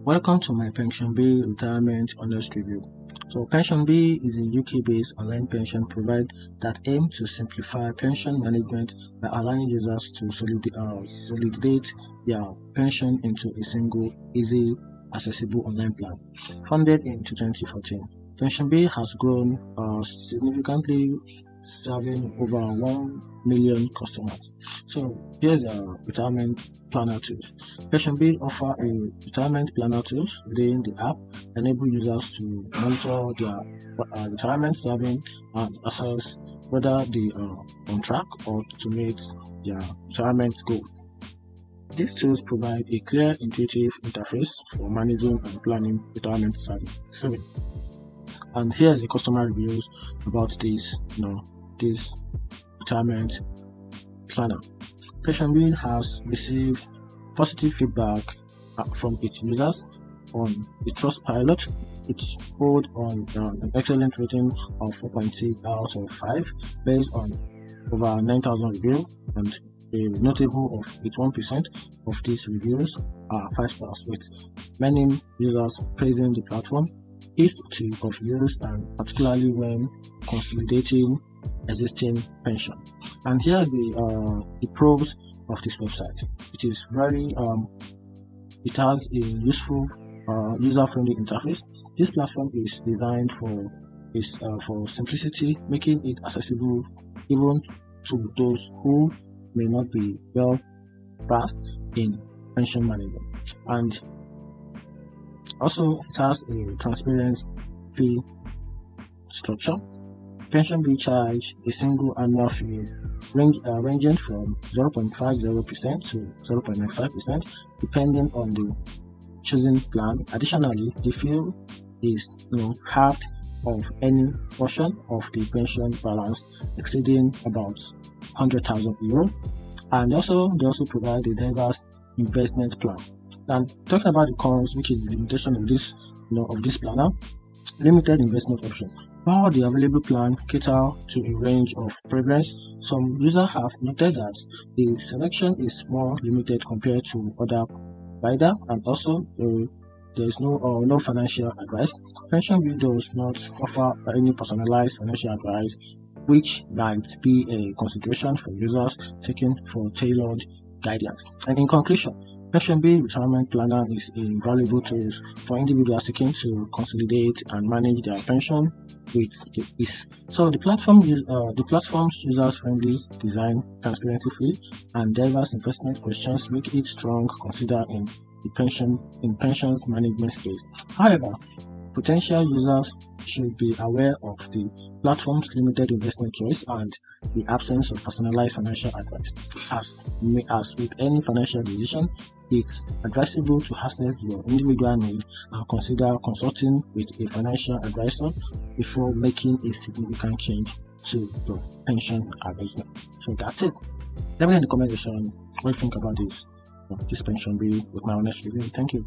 Welcome to my PensionBee Retirement Honest review. So PensionBee is a UK-based online pension provider that aims to simplify pension management by allowing users to consolidate their pension into a single, easy, accessible online plan. Founded in 2014, PensionBee has grown significantly, serving over 1 million customers. So here's a retirement planner tools. PensionBee offer a retirement planner tools within the app, enable users to monitor their retirement saving and assess whether they are on track or to meet their retirement goal. These tools provide a clear, intuitive interface for managing and planning retirement saving. And here's the customer reviews about this retirement planner. PensionBee has received positive feedback from its users on the Trustpilot. It scored on an excellent rating of 4.6 out of 5 based on over 9,000 reviews, and a notable of 81% of these reviews are 5 stars, with many users praising the platform, ease of use, and particularly when consolidating existing pension. And here's the pros of this website. It is very it has a useful user-friendly interface. This platform is designed for simplicity, making it accessible even to those who may not be well versed in pension management. And also it has a transparent fee structure. PensionBee charge a single annual fee ranging from 0.50% to 0.95%, depending on the chosen plan. Additionally, the fee is halved of any portion of the pension balance exceeding about 100,000 euro. And they also provide a diverse investment plan. And talking about the cons, which is the limitation of this planner, limited investment option. While the available plan cater to a range of preference, some users have noted that the selection is more limited compared to other providers, and also there is no financial advice. PensionBee does not offer any personalized financial advice, which might be a consideration for users seeking for tailored guidance. And in conclusion, PensionBee Retirement Planner is a valuable tool for individuals seeking to consolidate and manage their pension with ease. So the platform's user-friendly design, transparency, and diverse investment questions make it strong considered in pensions management space. However, potential users should be aware of the platform's limited investment choice and the absence of personalized financial advice. As with any financial decision, it's advisable to assess your individual need and consider consulting with a financial advisor before making a significant change to your pension arrangement. So that's it. Let me know in the comment section what you think about this PensionBee with my honest review. Thank you.